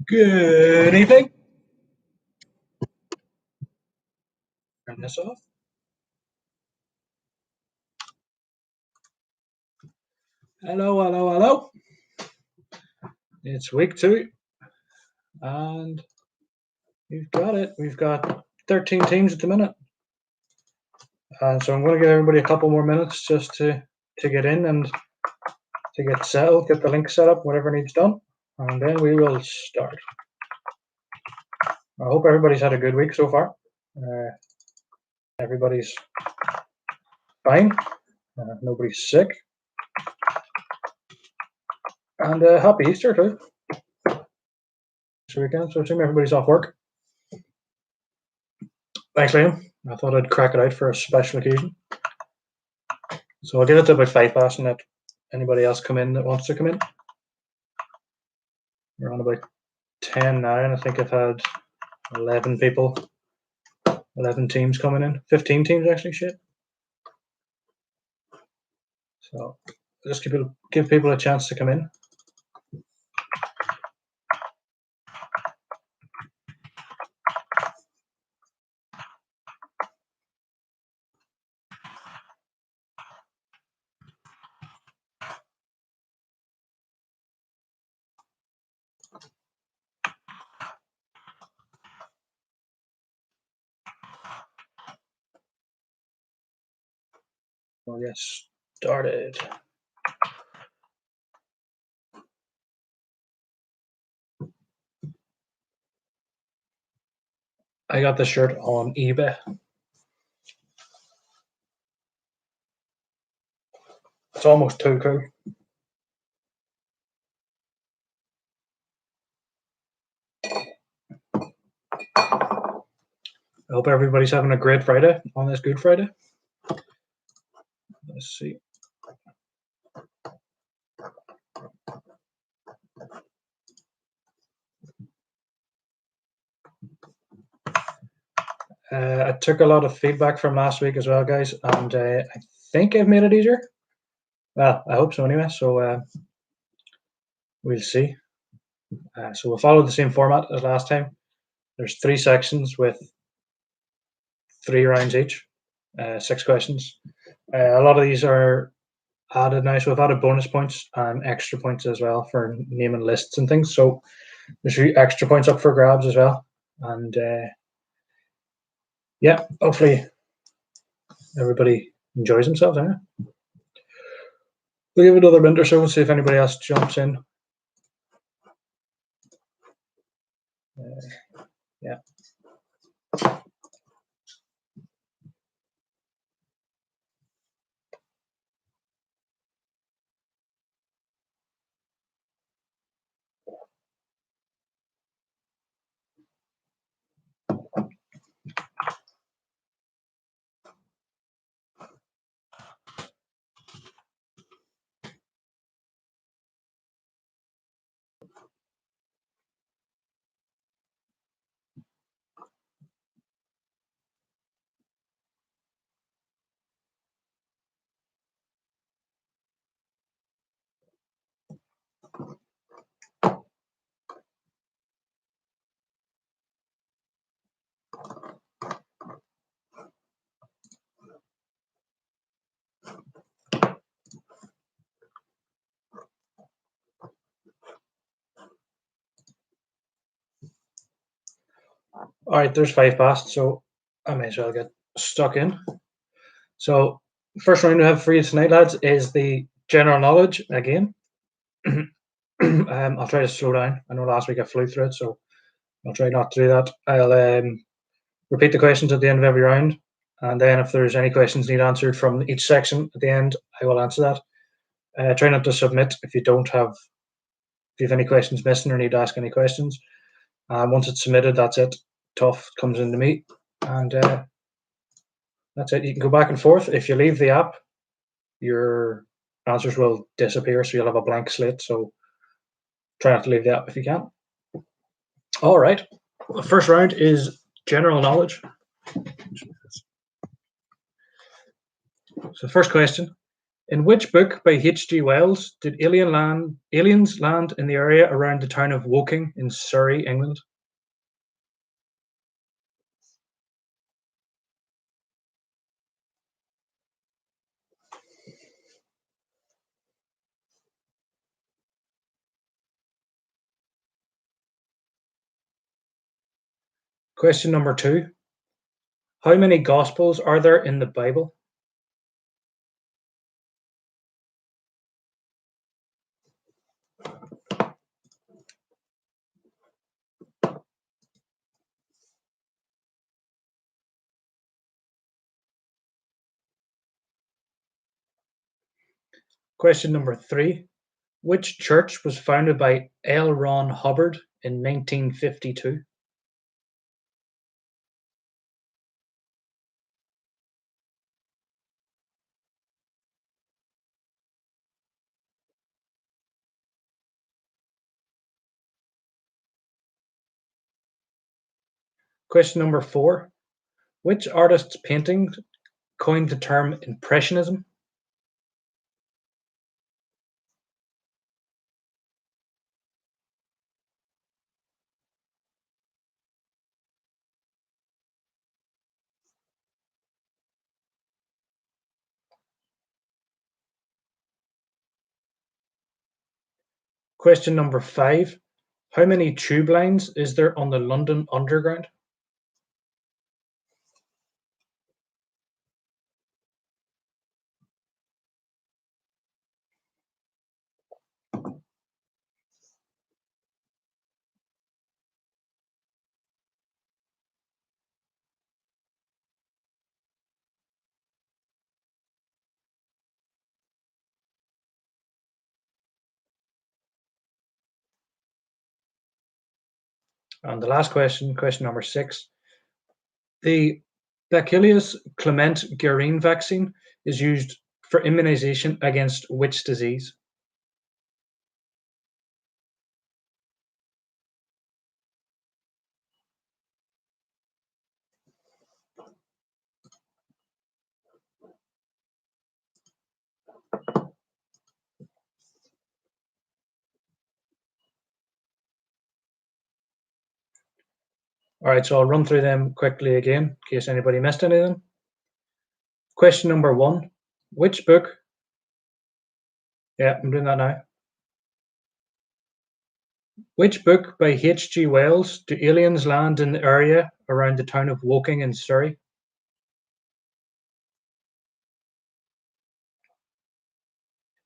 Good evening. Turn this off. Hello, hello, hello. It's week 2, and we've got it. We've got 13 teams at the minute. So I'm going to give everybody a couple more minutes just to get in and to get settled, get the link set up, whatever needs done, and then we will start. I hope everybody's had a good week so far. Everybody's fine. Nobody's sick. And happy Easter too. This weekend, so I assume everybody's off work. Thanks, Liam. I thought I'd crack it out for a special occasion. So I'll give it to about 5 past and let anybody else come in that wants to come in. We're on about 10 now, and I think I've had 11 people, 11 teams coming in. 15 teams actually, shit. So just give people a chance to come in. We'll get started. I got this shirt on eBay. It's almost too cool. I hope everybody's having a great Friday on this Good Friday. Let's see. I took a lot of feedback from last week as well, guys, and I think I've made it easier. Well, I hope so anyway, so we'll see. So we'll follow the same format as last time. There's 3 sections with 3 rounds each, 6 questions. A lot of these are added now, so we've added bonus points and extra points as well for naming lists and things. So there's 3 extra points up for grabs as well. And yeah, hopefully everybody enjoys themselves. We'll give it another minute or so and see if anybody else jumps in. Yeah. All right, there's 5 past, so I may as well get stuck in. So first round we have for you tonight, lads, is the general knowledge again. I'll try to slow down. I know last week I flew through it, so I'll try not to do that. I'll repeat the questions at the end of every round, and then if there's any questions need answered from each section at the end, I will answer that. Try not to submit if you have any questions missing or need to ask any questions. Once it's submitted, that's it. Tough comes into me, and that's it. You can go back and forth. If you leave the app, your answers will disappear, so you'll have a blank slate. So try not to leave the app if you can. All right. The first round is general knowledge. So the first question In which book by H.G. Wells did aliens land in the area around the town of Woking in Surrey, England? Question number 2. How many Gospels are there in the Bible? Question number 3. Which church was founded by L. Ron Hubbard in 1952? Question number 4. Which artist's painting coined the term Impressionism? Question number 5. How many tube lines is there on the London Underground? And the last question, question number 6. The Bacillus clement Guerin vaccine is used for immunization against which disease? All right, so I'll run through them quickly again in case anybody missed anything. Question number 1. Which book? Yeah, I'm doing that now. Which book by H.G. Wells do aliens land in the area around the town of Woking in Surrey?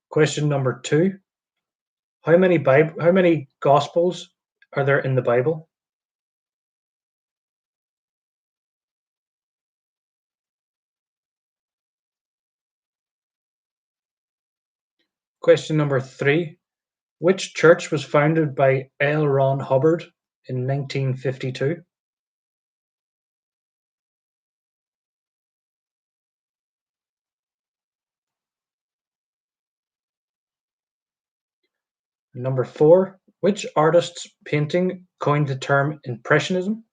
Question number 2. How many Gospels are there in the Bible? Question number 3. Which church was founded by L. Ron Hubbard in 1952? Number 4. Which artist's painting coined the term Impressionism?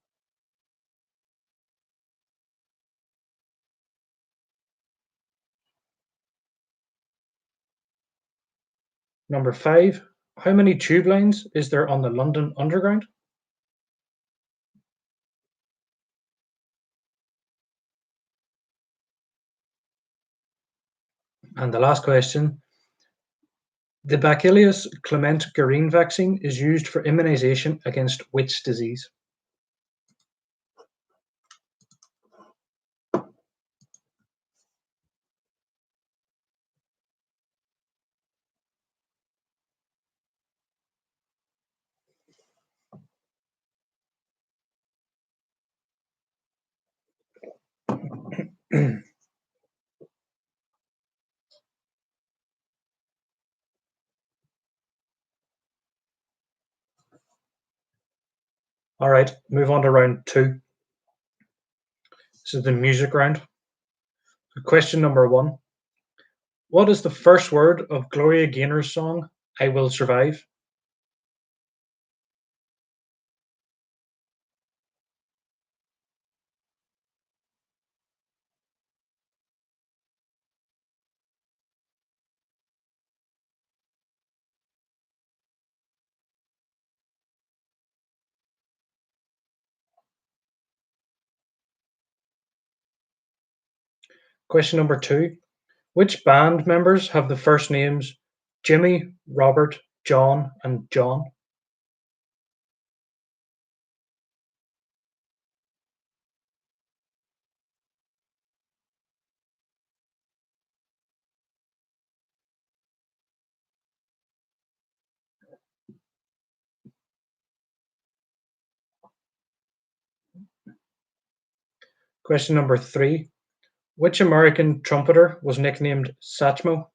Number 5. How many tube lines is there on the London Underground? And the last question. The Bacillus clement Guerin vaccine is used for immunization against which disease? All right, move on to round 2. This is the music round. Question number 1. What is the first word of Gloria Gaynor's song, I Will Survive? Question number two. Which band members have the first names Jimmy, Robert, John, and John? Question number three. Which American trumpeter was nicknamed Satchmo?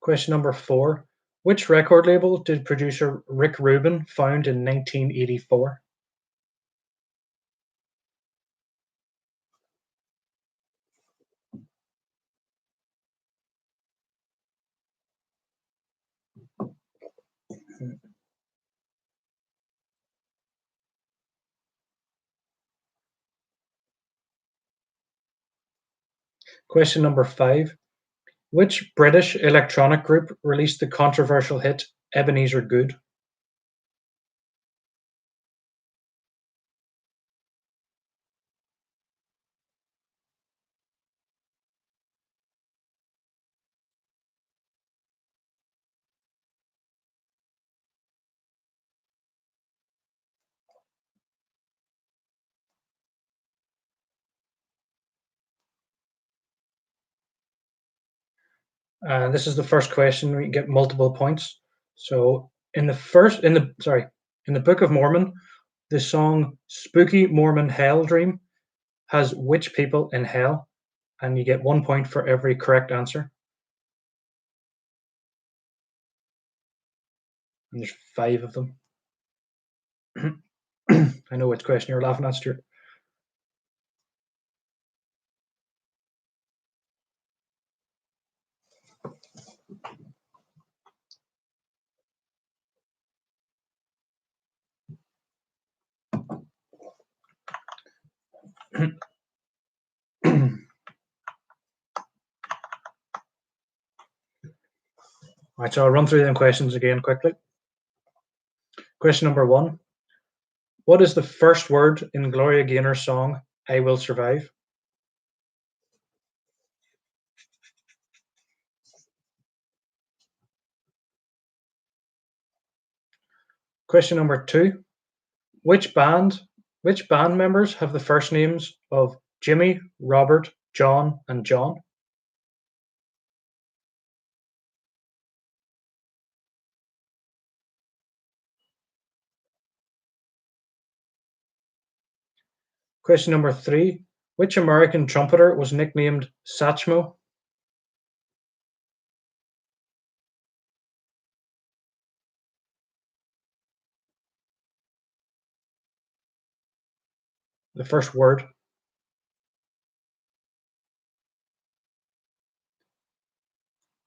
Question number four. Which record label did producer Rick Rubin found in 1984? Question number five. Which British electronic group released the controversial hit Ebenezer Good? This is the first question. We get multiple points. So in the Book of Mormon, the song "Spooky Mormon Hell Dream" has which people in hell? And you get 1 point for every correct answer. And there's five of them. I know which question you're laughing at, Stuart. Right, so I'll run through them questions again quickly. Question number one. What is the first word in Gloria Gaynor's song "I Will Survive"? Question number two. Which band members have the first names of Jimmy, Robert, John, and John? Question number three. Which American trumpeter was nicknamed Satchmo? The first word.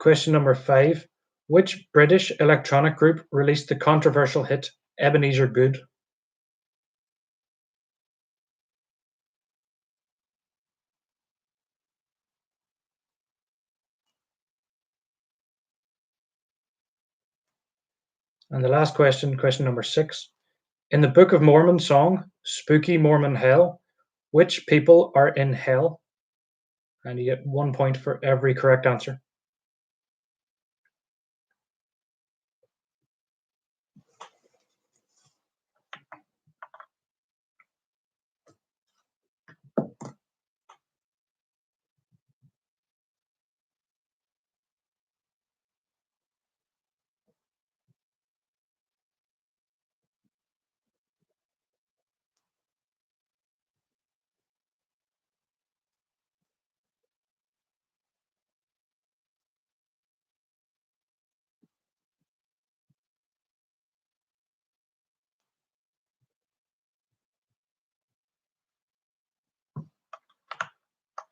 Question number five. Which British electronic group released the controversial hit Ebenezer Good? And the last question, question number six. In the Book of Mormon song, Spooky Mormon Hell, which people are in hell? And you get 1 point for every correct answer.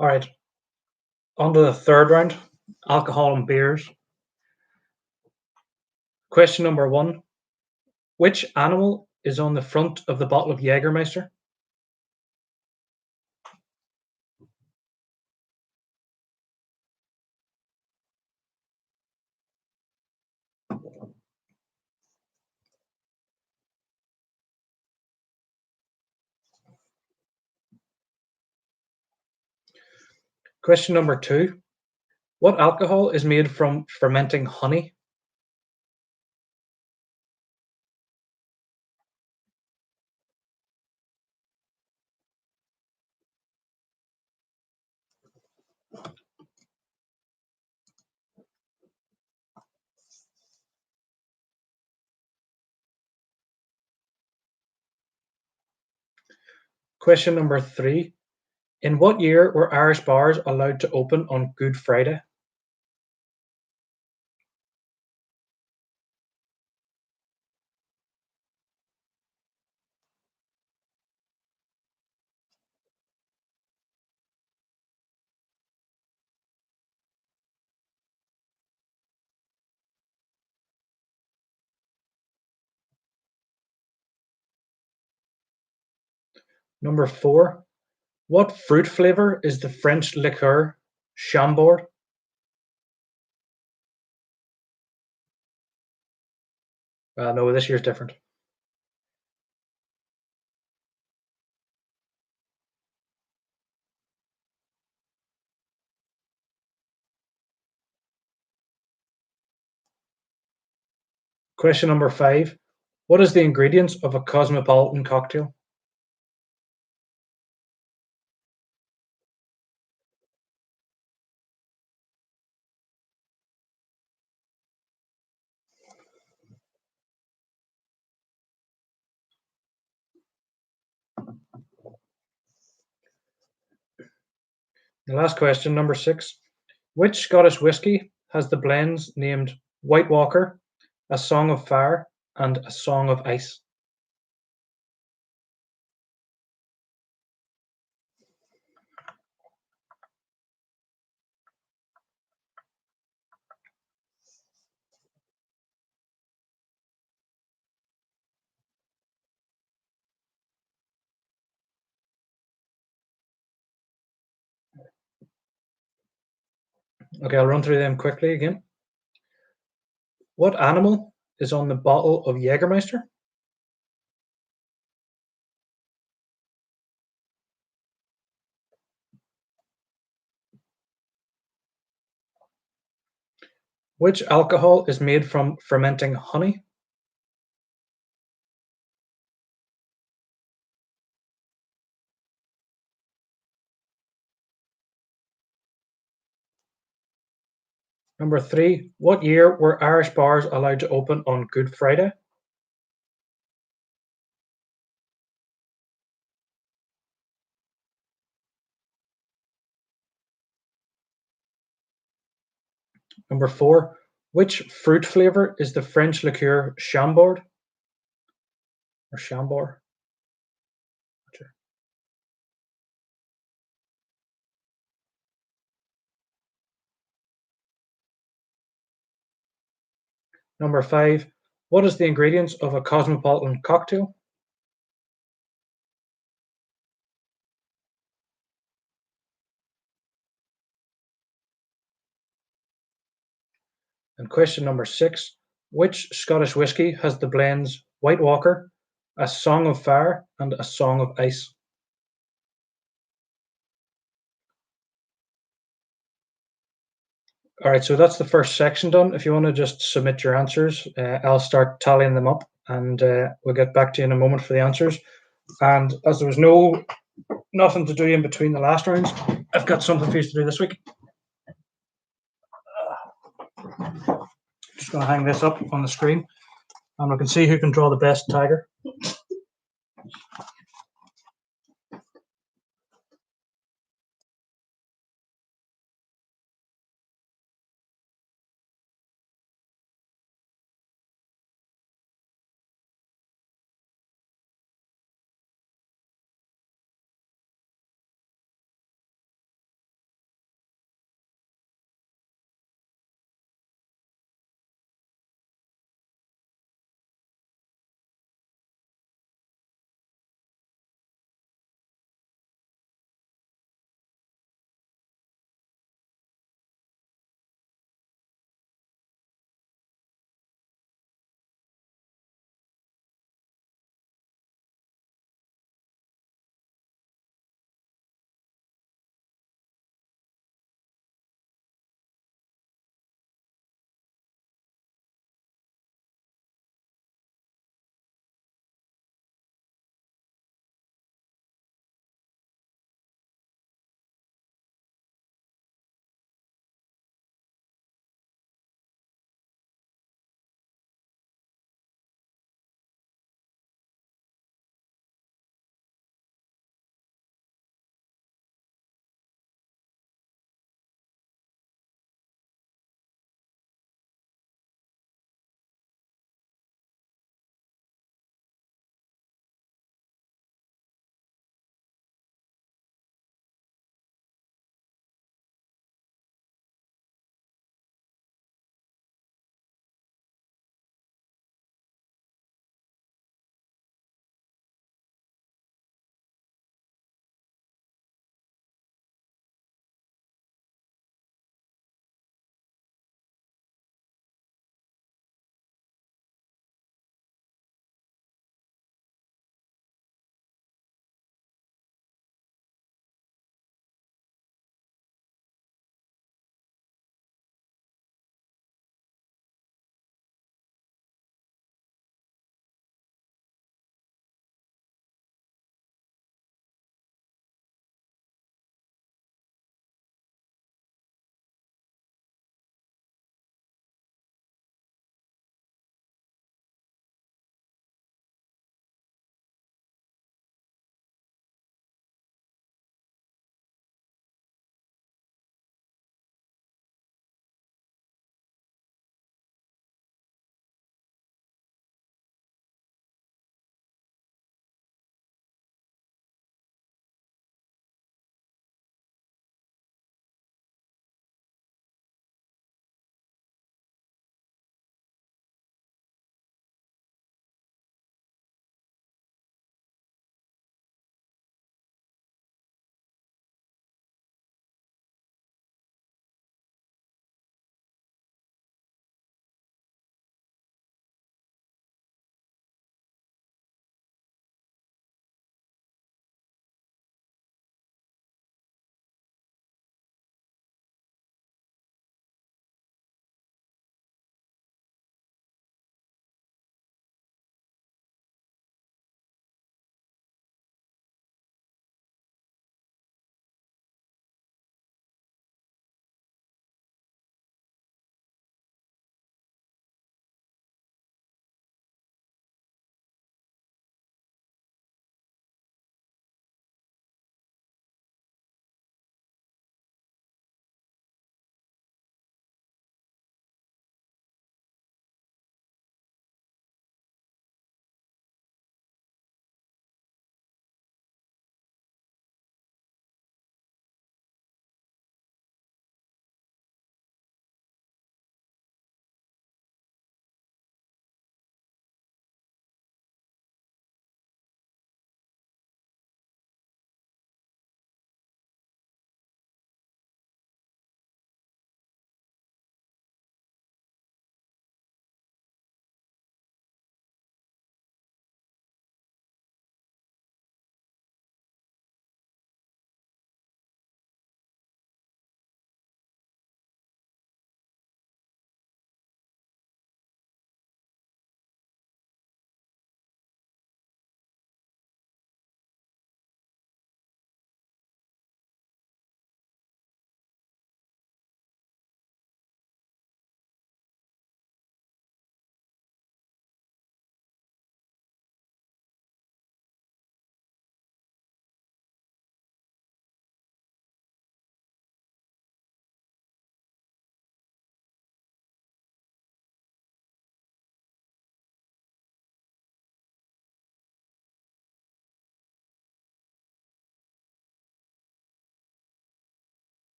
All right, on to the third round, alcohol and beers. Question number one. Which animal is on the front of the bottle of Jägermeister? Question number 2. What alcohol is made from fermenting honey? Question number 3. In what year were Irish bars allowed to open on Good Friday? Number 4. What fruit flavor is the French liqueur Chambord? No, this year's different. Question number 5. What is the ingredients of a cosmopolitan cocktail? The last question, number 6. Which Scottish whisky has the blends named White Walker, A Song of Fire, and A Song of Ice? Okay, I'll run through them quickly again. What animal is on the bottle of Jägermeister? Which alcohol is made from fermenting honey? Number 3. What year were Irish bars allowed to open on Good Friday? Number 4. Which fruit flavor is the French liqueur Chambord or Chambord? Sure. Number 5. What is the ingredients of a cosmopolitan cocktail? And question number 6. Which Scottish whisky has the blends White Walker, A Song of Fire, and A Song of Ice? All right, so that's the first section done. If you want to just submit your answers, I'll start tallying them up, and we'll get back to you in a moment for the answers. And as there was nothing to do in between the last rounds, I've got something for you to do this week. Just going to hang this up on the screen, and we can see who can draw the best tiger.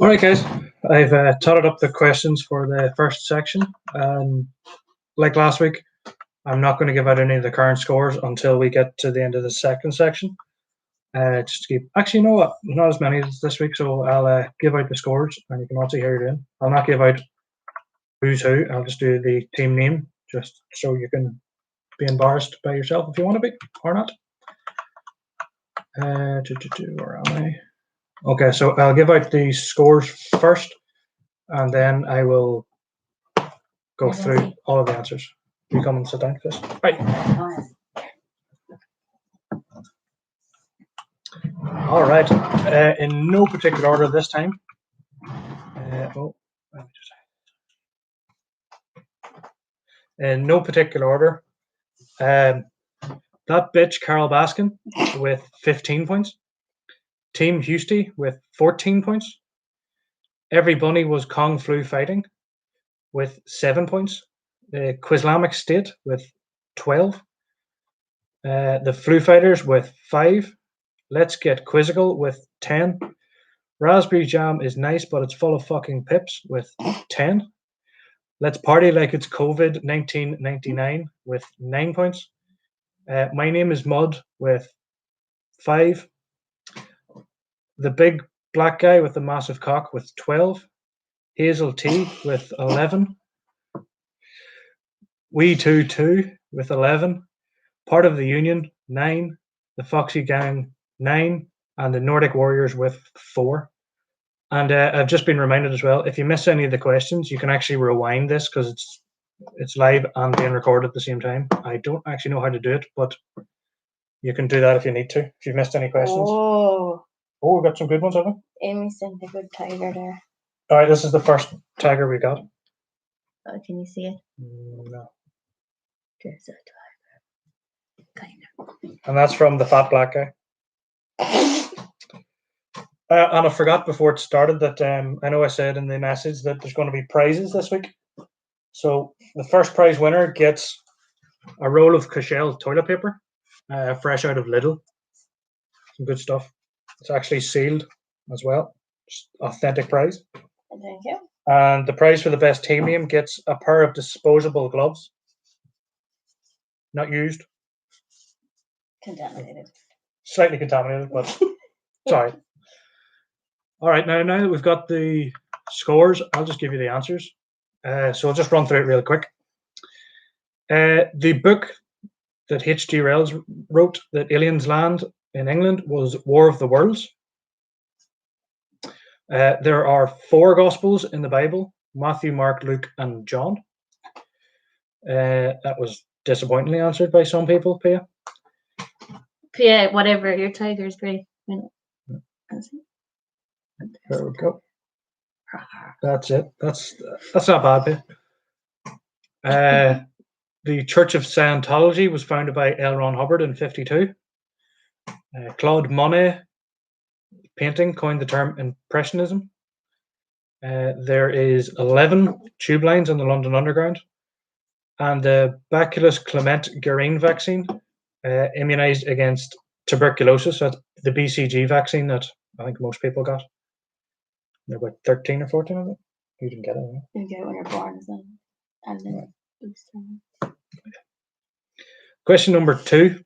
All right, guys. I've totted up the questions for the first section. Like last week, I'm not going to give out any of the current scores until we get to the end of the second section. Just to keep. Actually, you know what? Not as many as this week, so I'll give out the scores, and you can also hear it in. I'll not give out who's who. I'll just do the team name, just so you can be embarrassed by yourself if you want to be or not. Where am I? Okay, so I'll give out the scores first, and then I will go through all of the answers. You come and sit down, Chris. Right. All right. In no particular order this time. In no particular order. That bitch, Carol Baskin, with 15 points. Team Houston with 14 points. Every Bunny was Kung Flu Fighting with 7 points. Quizlamic State with 12. The Flu Fighters with 5. Let's Get Quizzical with 10. Raspberry Jam is nice, but it's full of fucking pips with 10. Let's Party Like It's COVID 1999 with 9 points. My Name is Mud with 5. The Big Black Guy with the Massive Cock with 12. Hazel T with 11. We 2 with 11. Part of the Union 9. The Foxy Gang 9. And the Nordic Warriors with 4. And I've just been reminded as well, if you miss any of the questions, you can actually rewind this because it's live and being recorded at the same time. I don't actually know how to do it, but you can do that if you need to, if you've missed any questions. Oh, we've got some good ones, haven't we? Amy sent a good tiger there. All right, this is the first tiger we got. Oh, can you see it? No. There's a tiger. Kind of. And that's from the Fat Black Guy. And I forgot before it started that I know I said in the message that there's going to be prizes this week. So the first prize winner gets a roll of Cushell toilet paper, fresh out of Lidl. Some good stuff. It's actually sealed as well. Just authentic prize. Thank you. And the prize for the best team name gets a pair of disposable gloves. Not used. Contaminated. Slightly contaminated, but sorry. All right, now that we've got the scores, I'll just give you the answers. So I'll just run through it real quick. The book that H.G. Wells wrote, that aliens land in England, was War of the Worlds. There are 4 Gospels in the Bible: Matthew, Mark, Luke, and John. That was disappointingly answered by some people, Pia. Pia, whatever. Your tiger's great. There we go. That's it. That's not bad, Pia. The Church of Scientology was founded by L. Ron Hubbard in 1952. Claude Monet painting coined the term Impressionism. There is 11 tube lines on the London Underground. And the Bacillus Clement Guerin vaccine immunized against tuberculosis. That's the BCG vaccine that I think most people got. There were about 13 or 14 of them. You didn't get it. Right? You get it when you're born, isn't it? And then Question number 2.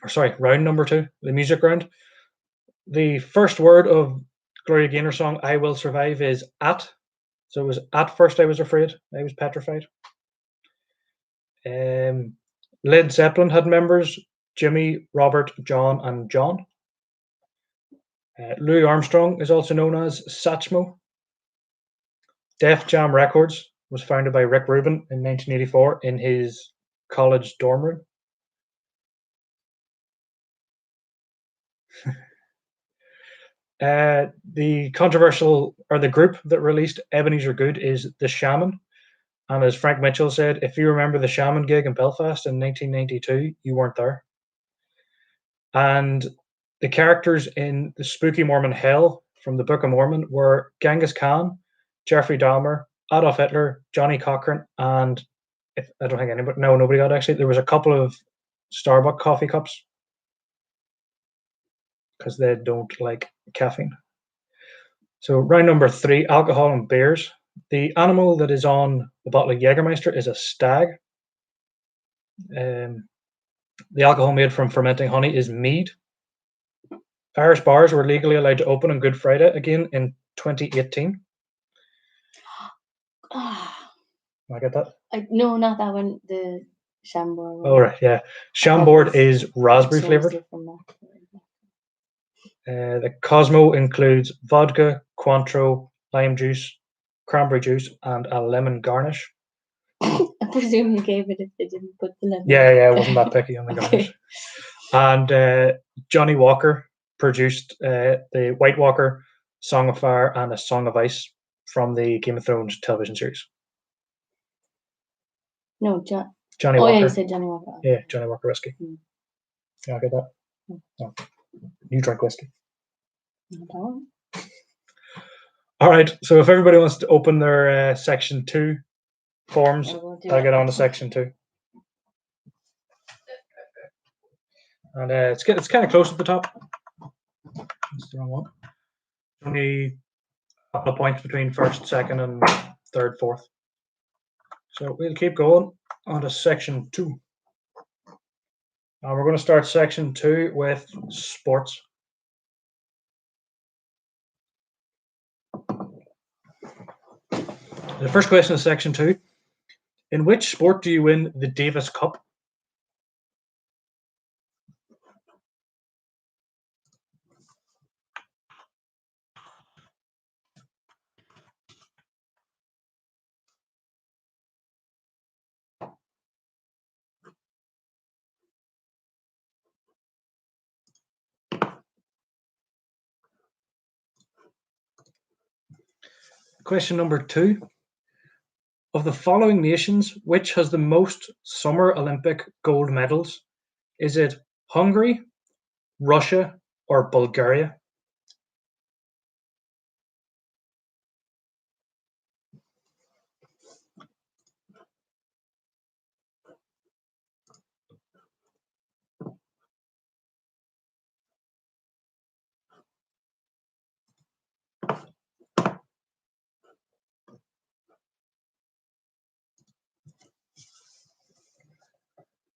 Or sorry, round number 2, the music round. The first word of Gloria Gaynor's song "I Will Survive" is "at." So it was "at first I was afraid, I was petrified." Led Zeppelin had members Jimmy, Robert, John, and John. Louis Armstrong is also known as Satchmo. Def Jam Records was founded by Rick Rubin in 1984 in his college dorm room. The controversial, or the group that released Ebenezer Good, is The Shaman. And as Frank Mitchell said, if you remember the Shaman gig in Belfast in 1992, you weren't there. And the characters in the Spooky Mormon Hell from the Book of Mormon were Genghis Khan, Jeffrey Dahmer, Adolf Hitler, Johnny Cochran, and I don't think anybody, no, nobody got actually. There was a couple of Starbucks coffee cups because they don't like caffeine. So round number 3, alcohol and beers. The animal that is on the bottle of Jägermeister is a stag. The alcohol made from fermenting honey is mead. Irish bars were legally allowed to open on Good Friday again in 2018. Ah, I get that? no, not that one. The Chambord one. Oh, right, yeah. Chambord is raspberry Chosen flavored. from that. The Cosmo includes vodka, Cointreau, lime juice, cranberry juice, and a lemon garnish. I presume you gave it if they didn't put the lemon. Yeah, I wasn't that picky on the garnish. And Johnny Walker produced the White Walker, Song of Fire, and A Song of Ice from the Game of Thrones television series. No, Johnny Oh Walker. yeah, you said Johnny Walker. Yeah, Johnny Walker whiskey. Yeah, I get that. No. You drink whiskey. I don't. All right. So if everybody wants to open their section 2 forms, I'll get on to section 2. And it's kind of close at the top. That's the wrong one. Only a couple of points between first, second, and third, fourth. So we'll keep going on to section 2. And we're going to start section 2 with sports. The first question is section 2. In which sport do you win the Davis Cup? Question number 2. Of the following nations, which has the most Summer Olympic gold medals? Is it Hungary, Russia, or Bulgaria?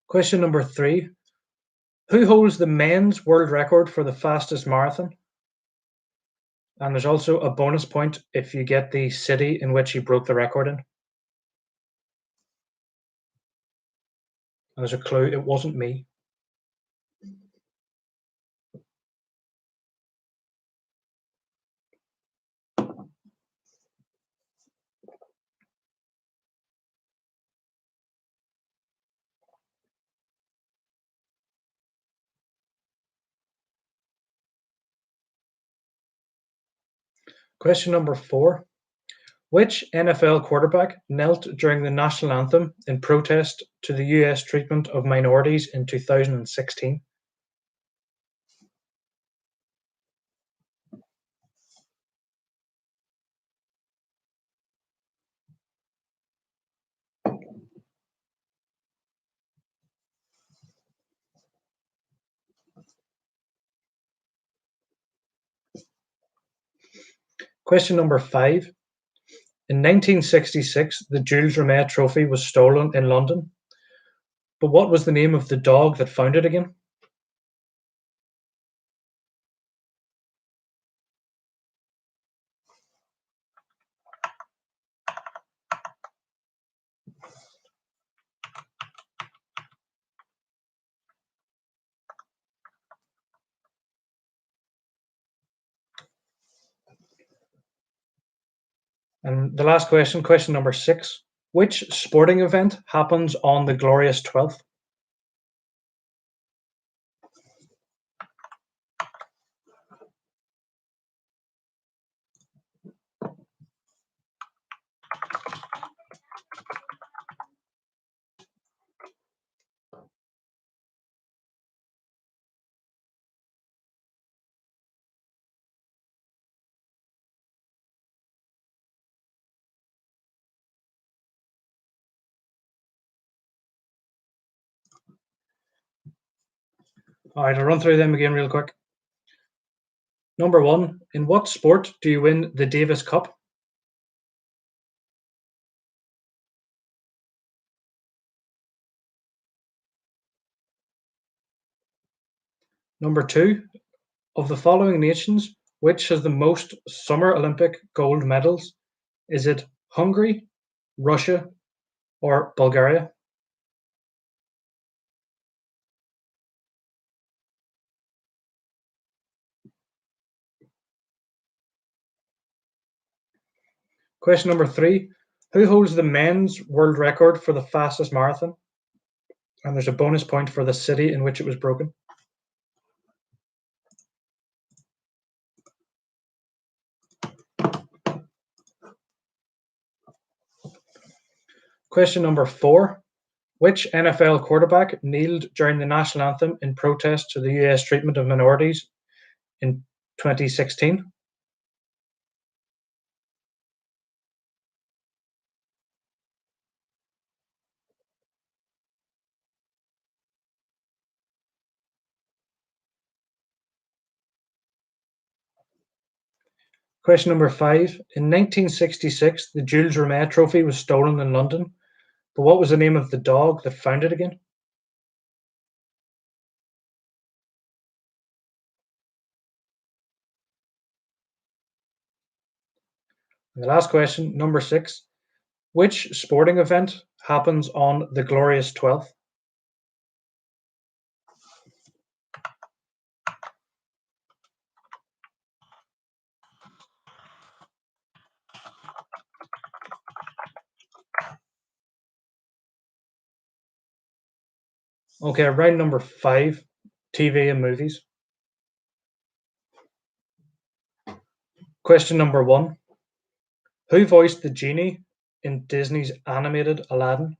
Question number 3. Who holds the men's world record for the fastest marathon? And there's also a bonus point if you get the city in which he broke the record in. And there's a clue, it wasn't me. Question number 4. Which NFL quarterback knelt during the national anthem in protest to the US treatment of minorities in 2016? Question number 5. In 1966, the Jules Rimet Trophy was stolen in London. But what was the name of the dog that found it again? And the last question, question number 6. Which sporting event happens on the glorious 12th? All right, I'll run through them again real quick. Number one, in what sport do you win the Davis Cup? Number two, of the following nations, which has the most Summer Olympic gold medals? Is it Hungary, Russia, or Bulgaria? Question number three, who holds the men's world record for the fastest marathon? And there's a bonus point for the city in which it was broken. Question number four, which NFL quarterback kneeled during the national anthem in protest to the US treatment of minorities in 2016? Question number five. In 1966, the Jules Rimet Trophy was stolen in London, but what was the name of the dog that found it again? And the last question, number six. Which sporting event happens on the Glorious 12th? Okay, round number five, TV and movies. Question number one. Who voiced the genie in Disney's animated Aladdin?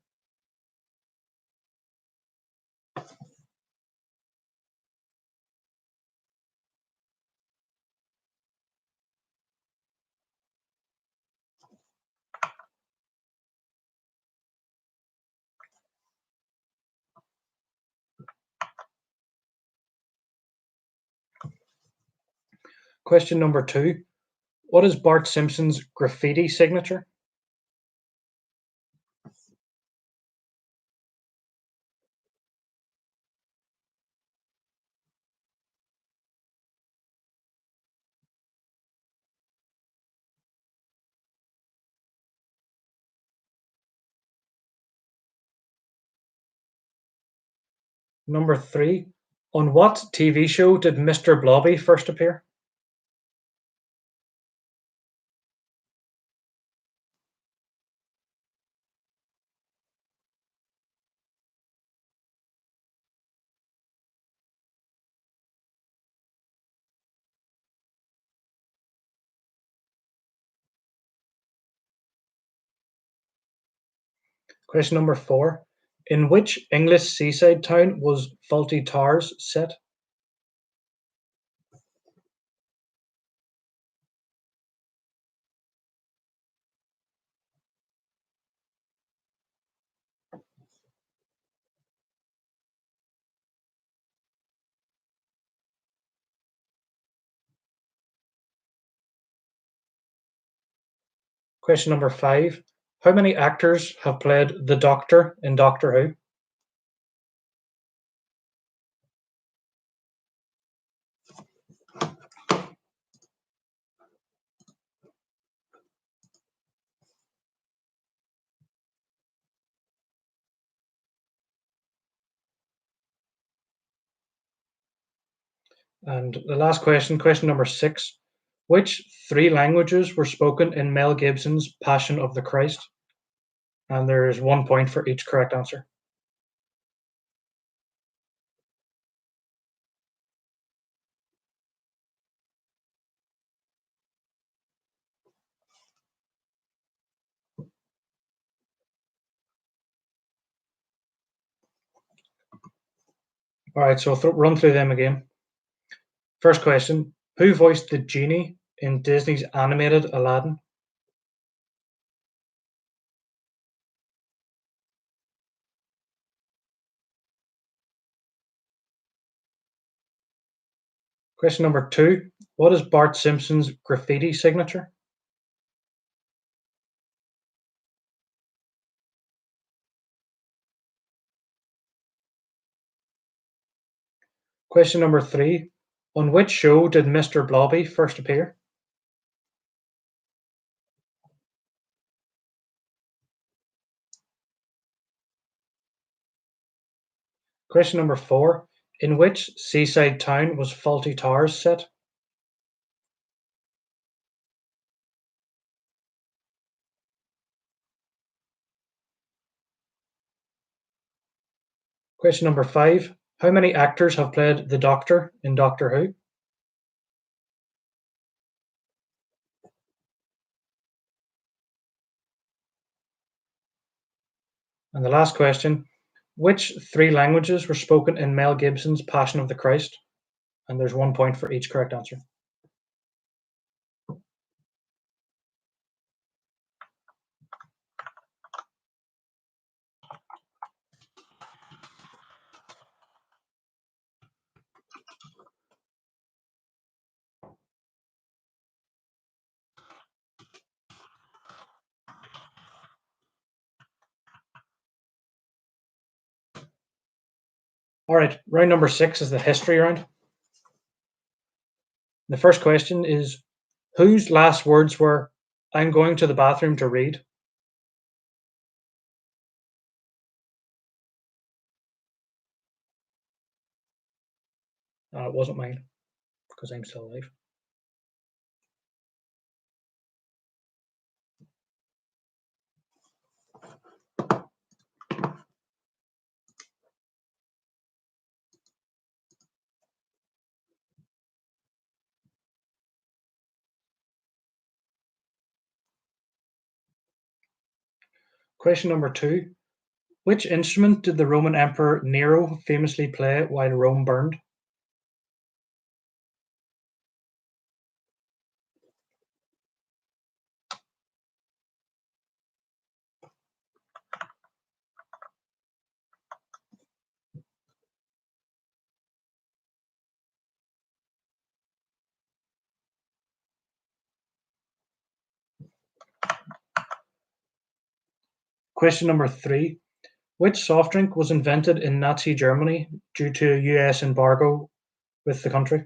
Question number two. What is Bart Simpson's graffiti signature? Number three. On what TV show did Mr. Blobby first appear? Question number four. In which English seaside town was Fawlty Towers set? Question number five. How many actors have played the Doctor in Doctor Who? And the last question, question number six. Which three languages were spoken in Mel Gibson's Passion of the Christ? And there is 1 point for each correct answer. All right, so run through them again. First question, who voiced the genie in Disney's animated Aladdin? Question number 2. What is Bart Simpson's graffiti signature? Question number 3. On which show did Mr. Blobby first appear? Question number 4. In which seaside town was Fawlty Towers set? Question number 5. How many actors have played the Doctor in Doctor Who? And the last question. Which 3 languages were spoken in Mel Gibson's Passion of the Christ? And there's 1 point for each correct answer. All right, round number 6 is the history round. The first question is, whose last words were, "I'm going to the bathroom to read"? It wasn't mine, because I'm still alive. Question number 2. Which instrument did the Roman Emperor Nero famously play while Rome burned? Question number 3. Which soft drink was invented in Nazi Germany due to a US embargo with the country?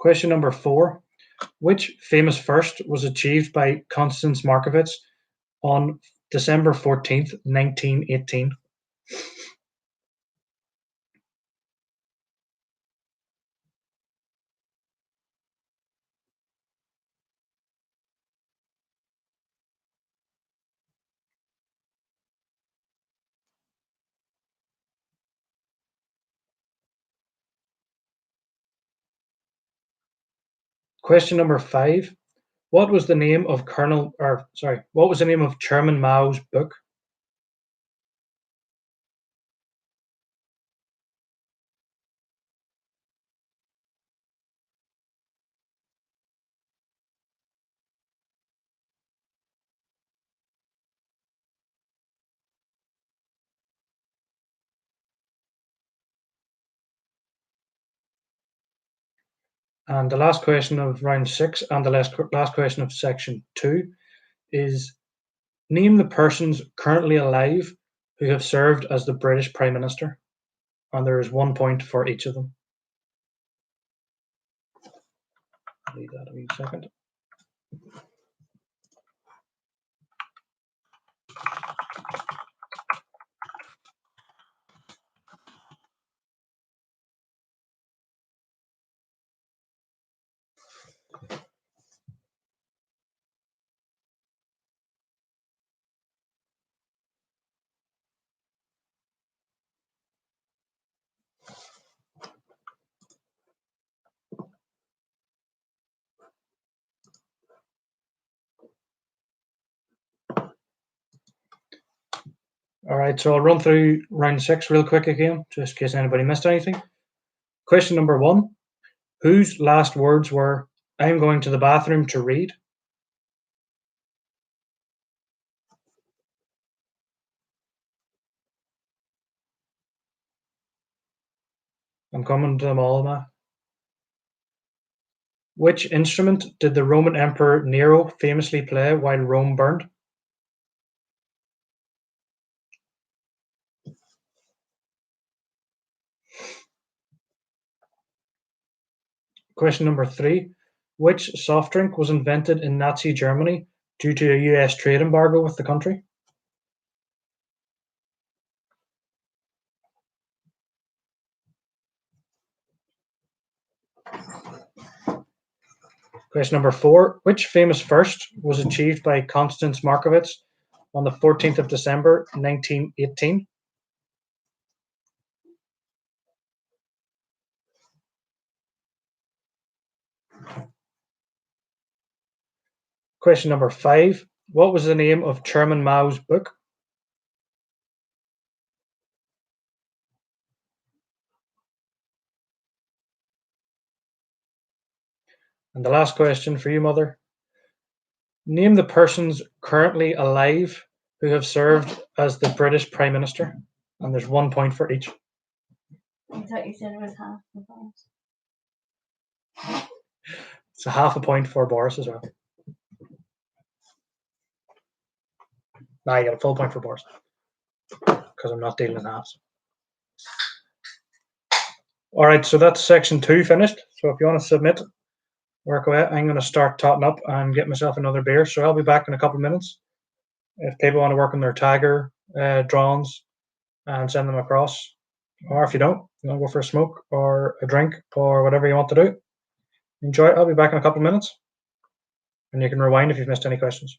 Question number 4. Which famous first was achieved by Konstanz Markovits on December 14th, 1918? Question number 5. What was the name of Chairman Mao's book? And the last question of round 6 and the last question of section 2 is, name the persons currently alive who have served as the British Prime Minister. And there is 1 point for each of them. Leave that a wee second. All right, so I'll run through round 6 real quick again, just in case anybody missed anything. Question number 1. Whose last words were, "I'm going to the bathroom to read"? I'm coming to them all now. Which instrument did the Roman Emperor Nero famously play while Rome burned? Question number 3. Which soft drink was invented in Nazi Germany due to a US trade embargo with the country? Question number 4. Which famous first was achieved by Konstanz Markovits on the 14th of December 1918? Question number 5. What was the name of Chairman Mao's book? And the last question for you, Mother. Name the persons currently alive who have served as the British Prime Minister. And there's 1 point for each. I thought you said it was half the points. It's a half a point for Boris as well. Now you got a full point for Boris. Because I'm not dealing in halves. Alright, so that's section 2 finished. So if you want to submit, work away. I'm going to start totting up and get myself another beer. So I'll be back in a couple of minutes. If people want to work on their Tiger drawings and send them across. Or if you don't, you want to go for a smoke or a drink or whatever you want to do. Enjoy it. I'll be back in a couple of minutes. And you can rewind if you've missed any questions.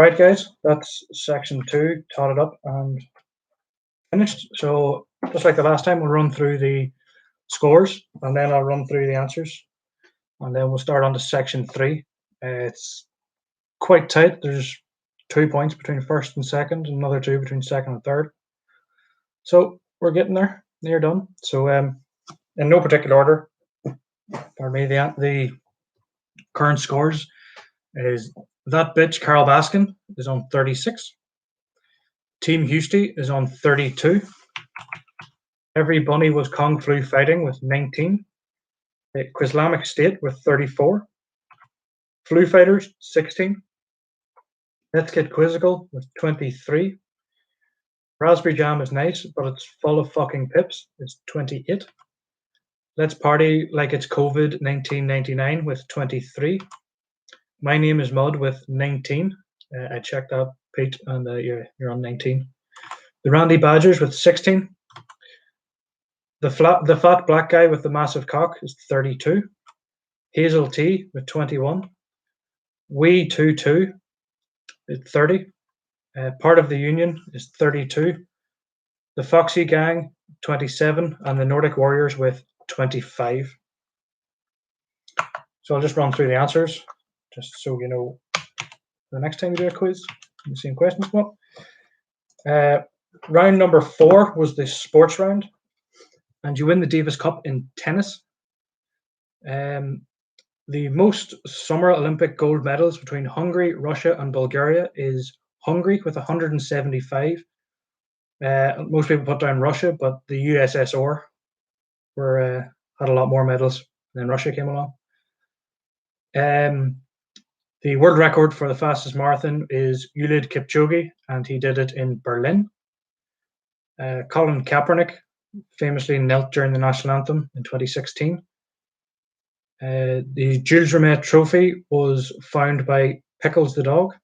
Right, guys, that's section 2 totted up and finished. So just like the last time, we'll run through the scores and then I'll run through the answers, and then we'll start on to section 3. It's quite tight. There's 2 points between first and second, and another 2 between second and third. So we're getting there, near done. So in no particular order, pardon me, the current scores is that bitch Carol Baskin is on 36. Team Houston is on 32. Every Bunny Was Kung Flu Fighting with 19. Quislamic State with 34. Flu Fighters 16. Let's Get Quizzical with 23. Raspberry Jam is nice, but it's full of fucking pips. It's 28. Let's Party Like It's COVID 1999 with 23. My Name is Mud with 19. I checked that, Pete, and you're on 19. The Randy Badgers with 16. The fat black guy with the massive cock is 32. Hazel T with 21. We 22 is 30. Part of the Union is 32. The Foxy Gang 27, and the Nordic Warriors with 25. So I'll just run through the answers, just so you know the next time you do a quiz, the same questions come up. Round number 4 was the sports round, and you win the Davis Cup in tennis. The most Summer Olympic gold medals between Hungary, Russia, and Bulgaria is Hungary with 175. Most people put down Russia, but the USSR had a lot more medals, and then Russia came along. The world record for the fastest marathon is Eliud Kipchoge, and he did it in Berlin. Colin Kaepernick famously knelt during the national anthem in 2016. The Jules Rimet Trophy was found by Pickles the dog.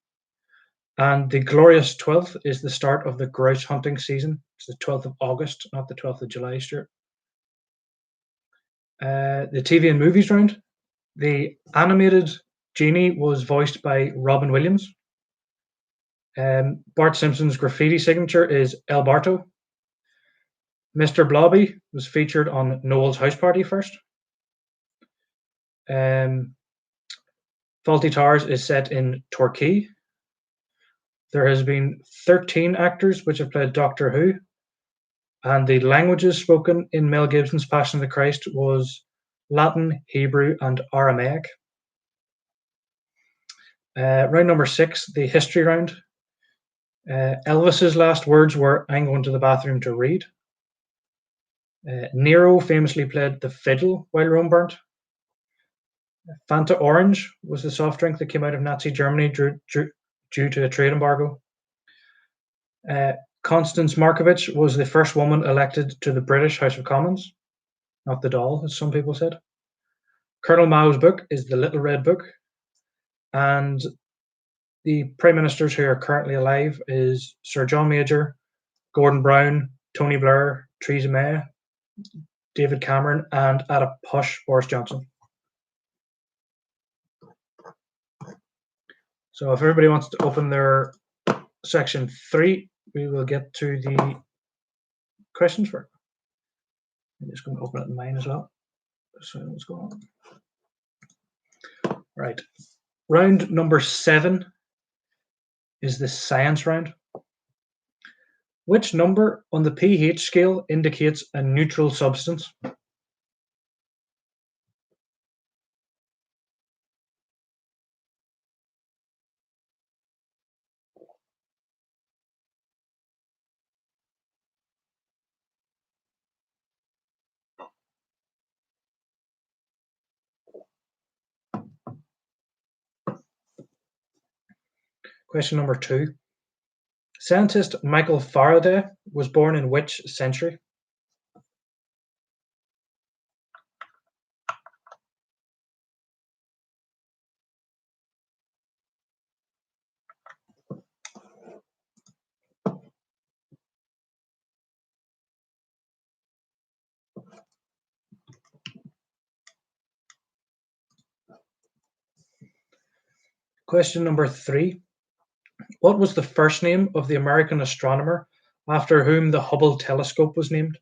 And the glorious 12th is the start of the grouse hunting season. It's the 12th of August, not the 12th of July, Stuart. The TV and movies round. The animated Genie was voiced by Robin Williams. Bart Simpson's graffiti signature is El Barto. Mr. Blobby was featured on Noel's House Party first. Fawlty Towers is set in Torquay. There has been 13 actors which have played Doctor Who, and the languages spoken in Mel Gibson's Passion of the Christ was Latin, Hebrew, and Aramaic. Round number 6, the history round. Elvis's last words were, "I'm going to the bathroom to read." Nero famously played the fiddle while Rome burnt. Fanta Orange was the soft drink that came out of Nazi Germany due to a trade embargo. Constance Markovich was the first woman elected to the British House of Commons, not the doll, as some people said. Colonel Mao's book is The Little Red Book, and the prime ministers who are currently alive is Sir John Major, Gordon Brown, Tony Blair, Theresa May, David Cameron, and at a push, Boris Johnson. So if everybody wants to open their section 3, we will get to the questions for it. I'm just going to open it in mine as well. So what's going on? Right. Round number 7 is the science round. Which number on the pH scale indicates a neutral substance? Question number 2. Scientist Michael Faraday was born in which century? Question number 3. What was the first name of the American astronomer after whom the Hubble telescope was named?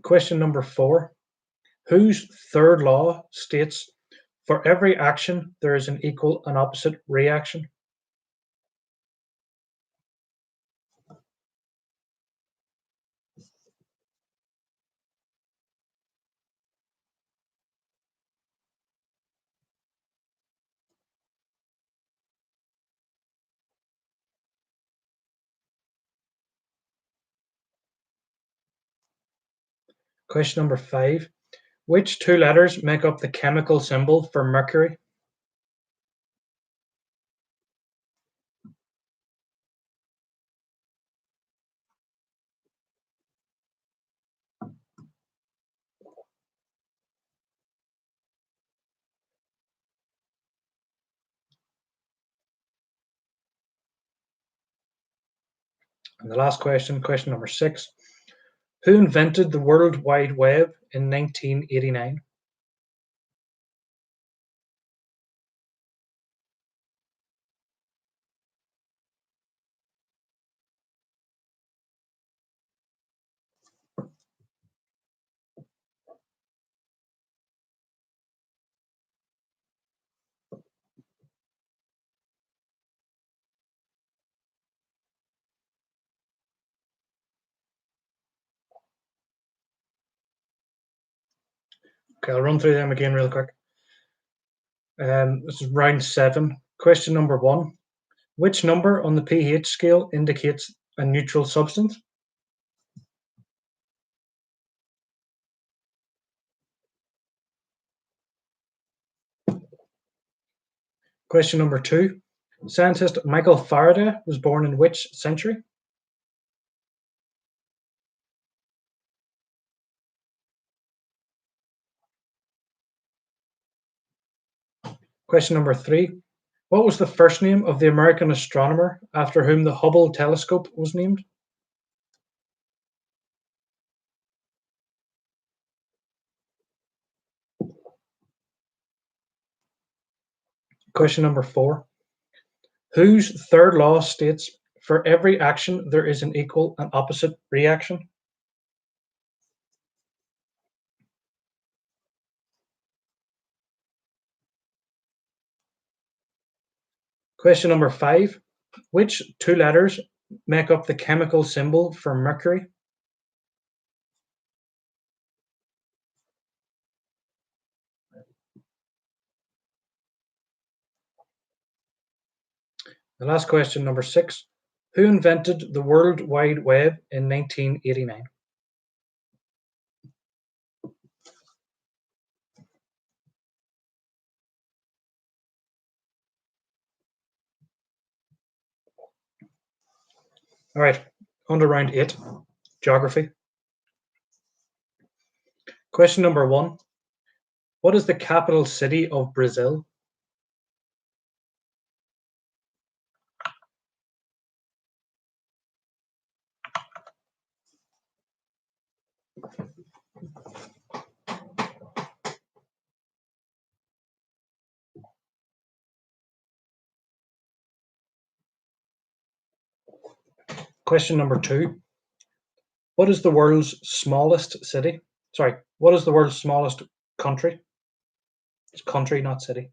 Question number 4. Whose third law states for every action there is an equal and opposite reaction? Question number 5. Which two letters make up the chemical symbol for mercury? And the last question, question number 6. Who invented the World Wide Web in 1989? Okay, I'll run through them again real quick. This is round 7. Question number 1. Which number on the pH scale indicates a neutral substance? Question number 2. Scientist Michael Faraday was born in which century? Question number 3. What was the first name of the American astronomer after whom the Hubble telescope was named? Question number 4. Whose third law states for every action there is an equal and opposite reaction? Question number 5. Which two letters make up the chemical symbol for mercury? The last question, number 6. Who invented the World Wide Web in 1989? All right, on to round 8, geography. Question number 1. What is the capital city of Brazil? Question number 2. What is the world's smallest city? Sorry, what is the world's smallest country? It's country, not city.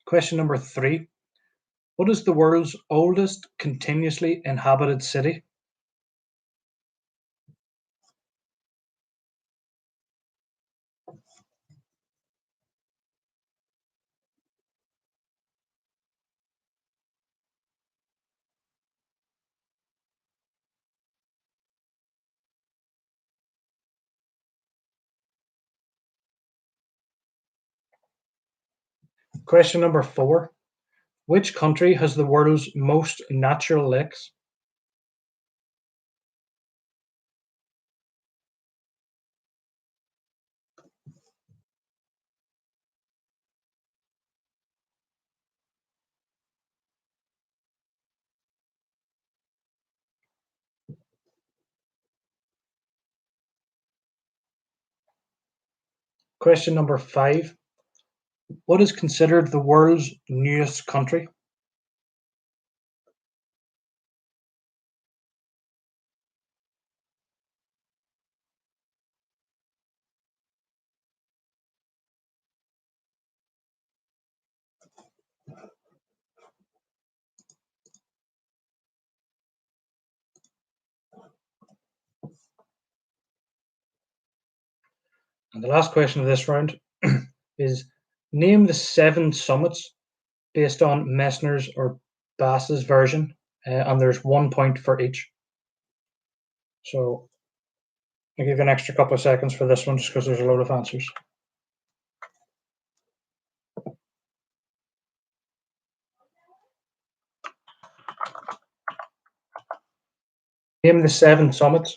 Question number 3. What is the world's oldest continuously inhabited city? Question number 4. Which country has the world's most natural lakes? Question number 5. What is considered the world's newest country? And the last question of this round is name the 7 summits based on Messner's or Bass's version, and there's 1 point for each. So I'll give you an extra couple of seconds for this one just because there's a load of answers. Name the 7 summits.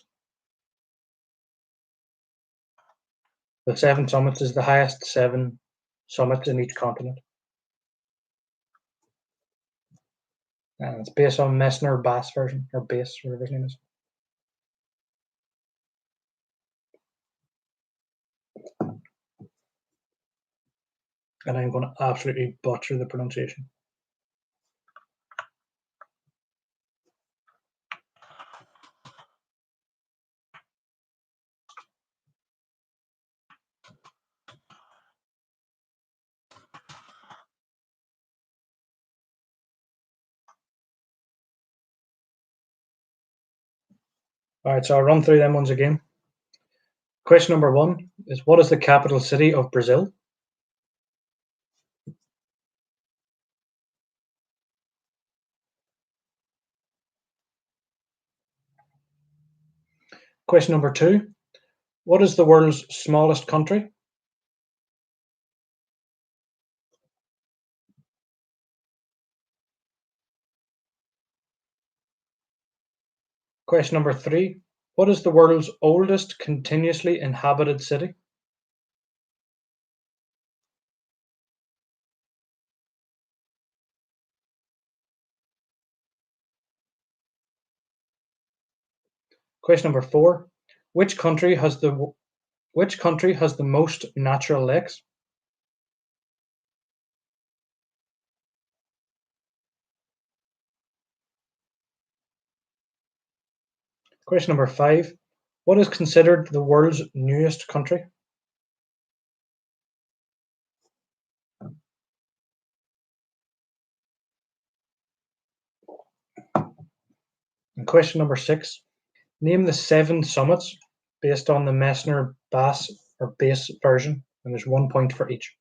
The 7 summits is the highest 7 summits in each continent. And it's based on Messner Bass version, or Bass, whatever his name is. And I'm going to absolutely butcher the pronunciation. All right, so I'll run through them ones again. Question number 1 is what is the capital city of Brazil? Question number 2, what is the world's smallest country? Question number 3, what is the world's oldest continuously inhabited city? Question number 4, which country has the most natural lakes? Question number 5, what is considered the world's newest country? And question number 6, name the 7 summits based on the Messner Bass or Bass version, and there's 1 point for each.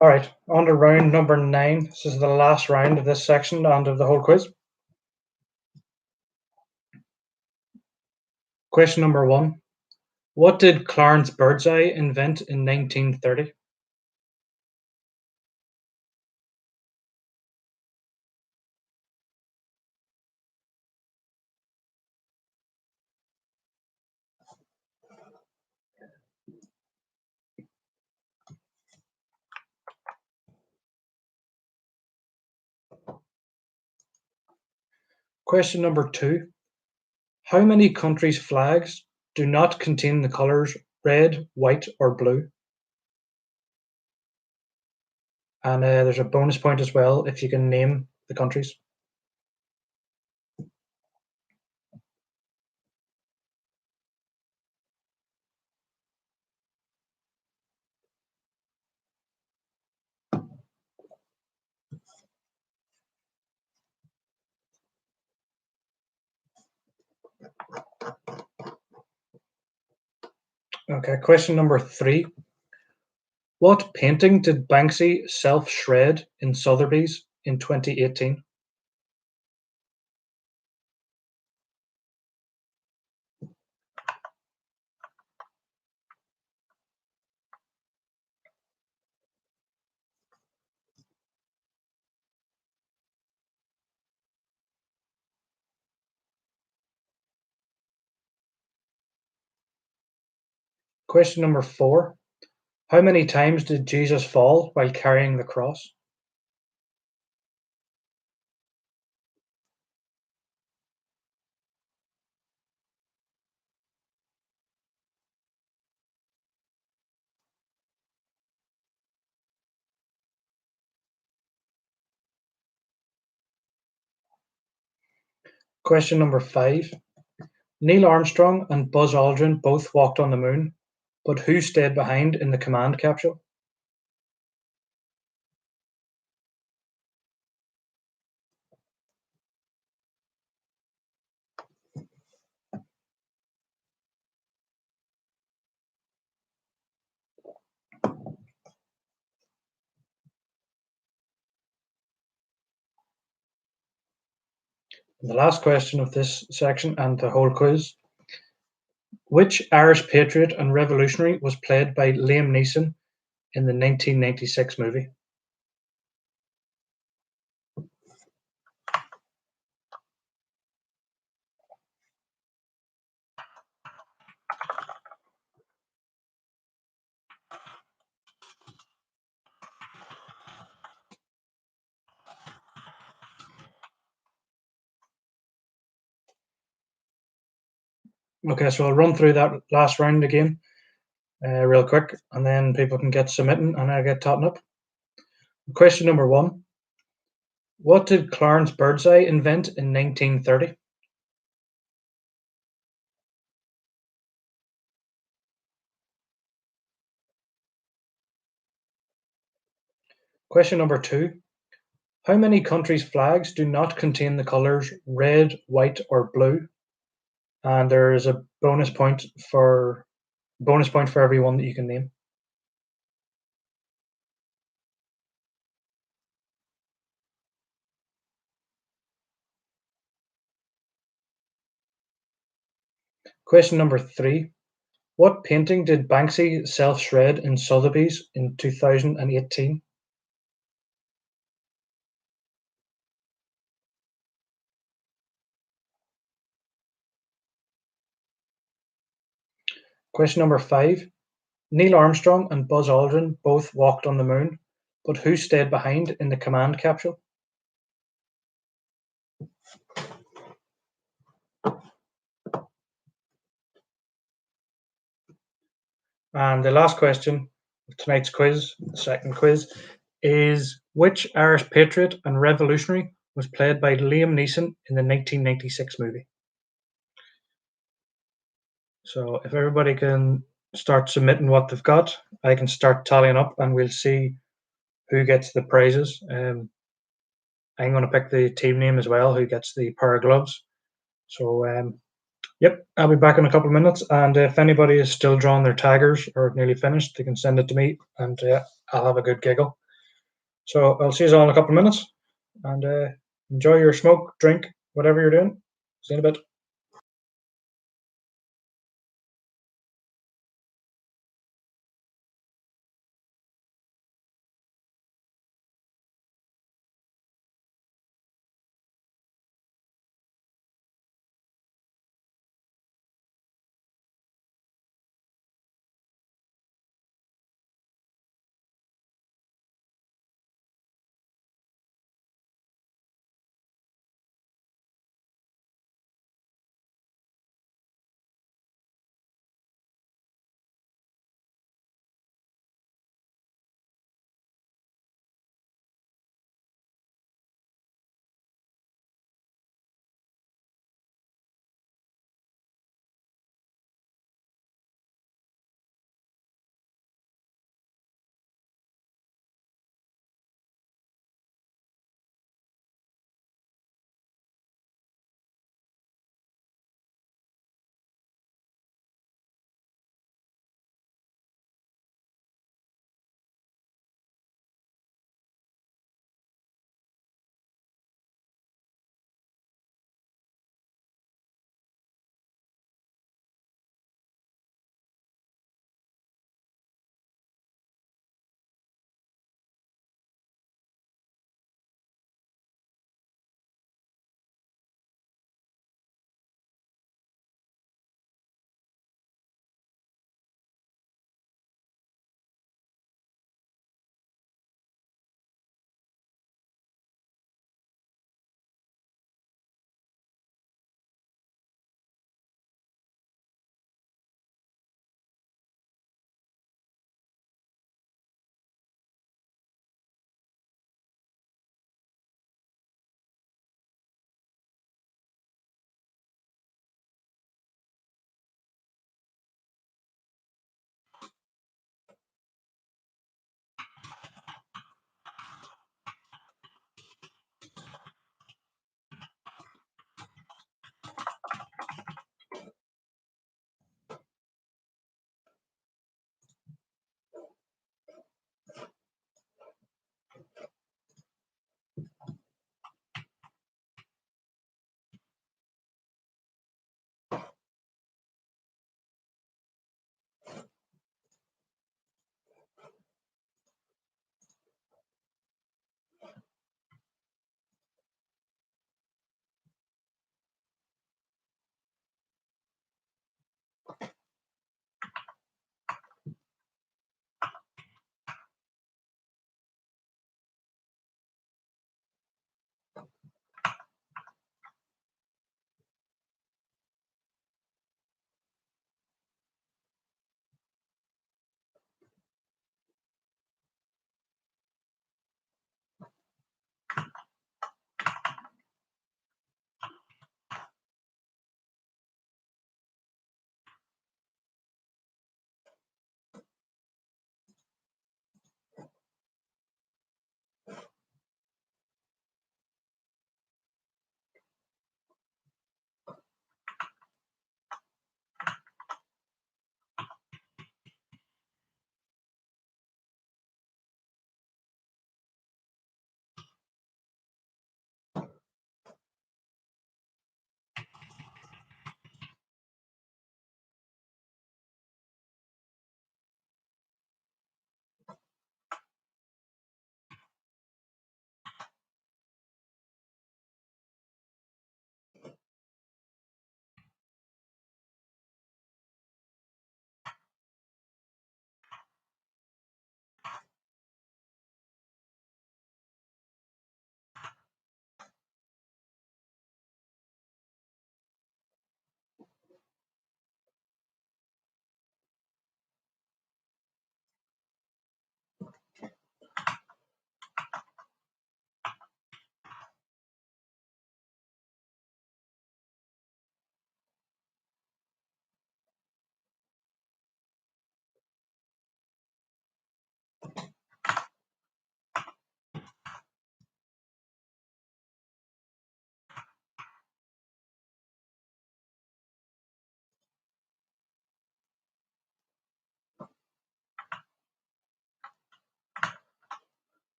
All right, on to round number 9. This is the last round of this section and of the whole quiz. Question number 1, what did Clarence Birdseye invent in 1930? Question number 2, how many countries' flags do not contain the colors red, white, or blue? And there's a bonus point as well if you can name the countries. Okay, question number 3. What painting did Banksy self-shred in Sotheby's in 2018? Question number 4. How many times did Jesus fall while carrying the cross? Question number 5. Neil Armstrong and Buzz Aldrin both walked on the moon, but who stayed behind in the command capsule? And the last question of this section and the whole quiz. Which Irish patriot and revolutionary was played by Liam Neeson in the 1996 movie? Okay, so I'll run through that last round again real quick, and then people can get submitting and I'll get totting up. Question number 1. What did Clarence Birdseye invent in 1930? Question number 2. How many countries' flags do not contain the colours red, white, or blue? And there is a bonus point for every one that you can name. Question number 3. What painting did Banksy self-shred in Sotheby's in 2018? Question number 5. Neil Armstrong and Buzz Aldrin both walked on the moon, but who stayed behind in the command capsule? And the last question of tonight's quiz, the second quiz, is which Irish patriot and revolutionary was played by Liam Neeson in the 1996 movie? So if everybody can start submitting what they've got, I can start tallying up and we'll see who gets the prizes. I'm going to pick the team name as well, who gets the pair of gloves. So, yep, I'll be back in a couple of minutes. And if anybody is still drawing their taggers or nearly finished, they can send it to me and I'll have a good giggle. So I'll see you all in a couple of minutes and enjoy your smoke, drink, whatever you're doing. See you in a bit.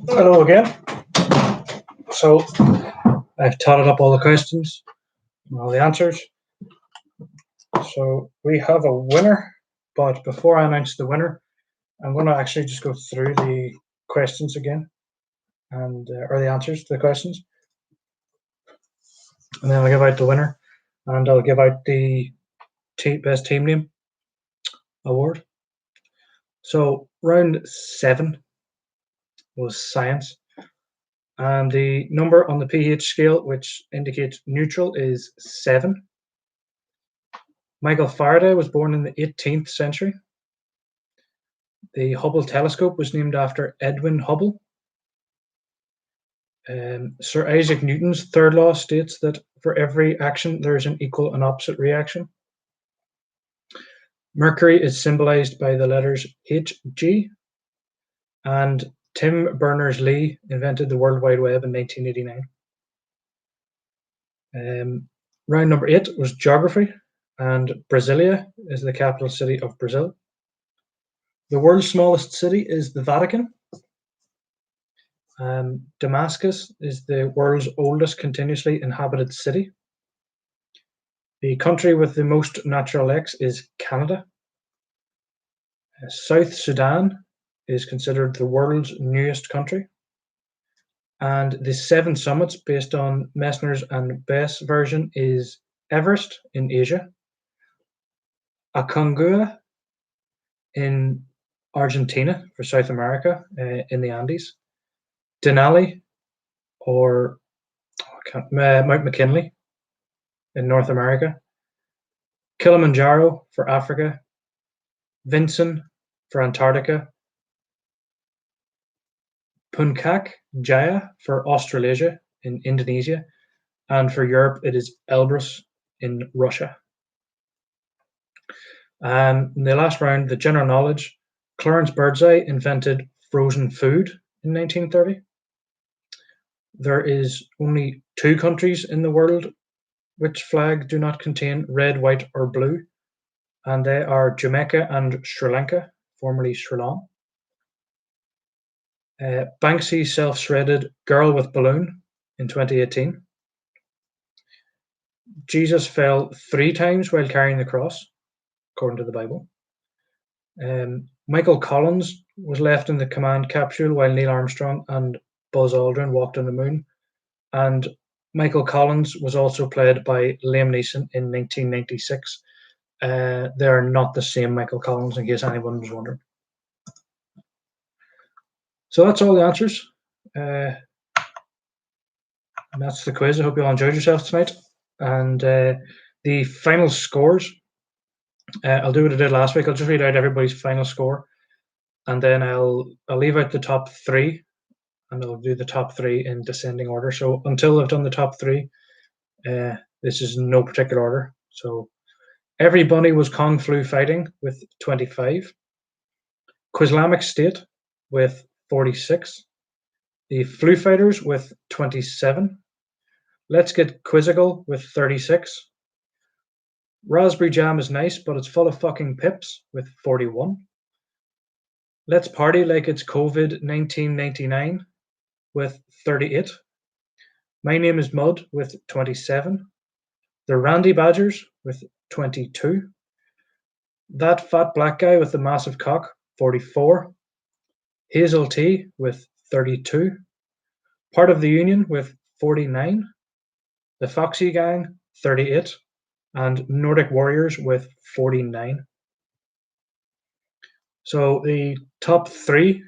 Hello again. So I've totted up all the questions and all the answers. So we have a winner, but before I announce the winner, I'm going to actually just go through the questions again and or the answers to the questions, and then I'll give out the winner, and I'll give out the best team name award. So round 7 was science, and the number on the pH scale, which indicates neutral, is 7. Michael Faraday was born in the 18th century. The Hubble telescope was named after Edwin Hubble. Sir Isaac Newton's third law states that for every action there is an equal and opposite reaction. Mercury is symbolized by the letters Hg, and Tim Berners-Lee invented the World Wide Web in 1989. Round number 8 was geography, and Brasilia is the capital city of Brazil. The world's smallest city is the Vatican. Damascus is the world's oldest continuously inhabited city. The country with the most natural lakes is Canada. South Sudan is considered the world's newest country. And the 7 summits based on Messner's and Bess version is Everest in Asia, Aconcagua in Argentina for South America in the Andes, Denali or Mount McKinley in North America, Kilimanjaro for Africa, Vinson for Antarctica, Puncak Jaya for Australasia in Indonesia, and for Europe it is Elbrus in Russia. In the last round, the general knowledge, Clarence Birdseye invented frozen food in 1930. There is only 2 countries in the world which flag do not contain red, white, or blue, and they are Jamaica and Sri Lanka, formerly Sri Lanka. Banksy self-shredded Girl with Balloon in 2018. Jesus fell 3 times while carrying the cross, according to the Bible. Michael Collins was left in the command capsule while Neil Armstrong and Buzz Aldrin walked on the moon. And Michael Collins was also played by Liam Neeson in 1996. They are not the same Michael Collins, in case anyone was wondering. So that's all the answers. And that's the quiz. I hope you all enjoyed yourselves tonight. And the final scores, I'll do what I did last week. I'll just read out everybody's final score, and then I'll leave out the top 3, and I'll do the top 3 in descending order. So until I've done the top 3, this is no particular order. So Every Bunny Was Kung Flu Fighting with 25. Quizlamic State with 46. The Flu Fighters with 27. Let's Get Quizzical with 36. Raspberry Jam Is Nice, but It's Full of Fucking Pips with 41. Let's Party Like It's COVID 1999 with 38. My Name Is Mud with 27. The Randy Badgers with 22. That Fat Black Guy with the Massive Cock, 44. Hazel T with 32. Part of the Union with 49. The Foxy Gang, 38. And Nordic Warriors with 49. So the top 3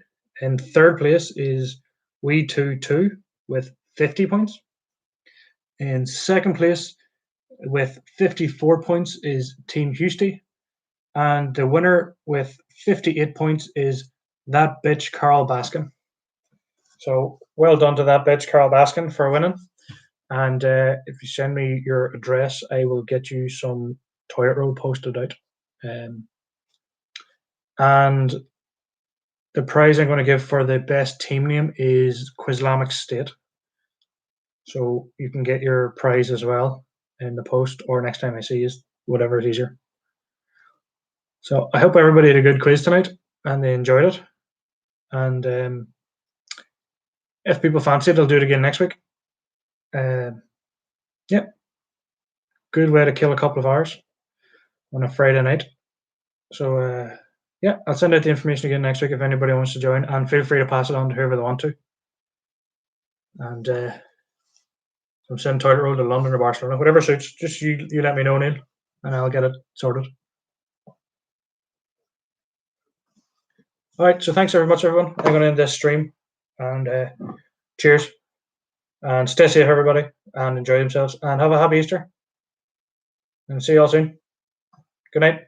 in third place is We 2 with 50 points. In second place with 54 points is Team Houston. And the winner with 58 points is That Bitch Carl Baskin. So well done to That Bitch Carl Baskin for winning. And if you send me your address, I will get you some toilet roll posted out. And the prize I'm going to give for the best team name is Quizlamic State. So you can get your prize as well in the post, or next time I see you, whatever is easier. So I hope everybody had a good quiz tonight and they enjoyed it. And if people fancy it, I'll do it again next week. Yeah, good way to kill a couple of hours on a Friday night. So yeah, I'll send out the information again next week if anybody wants to join, and feel free to pass it on to whoever they want to. And from Sim Toilet Roll to London or Barcelona, whatever suits. Just you let me know, Neil, and I'll get it sorted. All right, so thanks very much, everyone. I'm going to end this stream, and cheers, and stay safe, everybody, and enjoy themselves, and have a happy Easter, and see you all soon. Good night.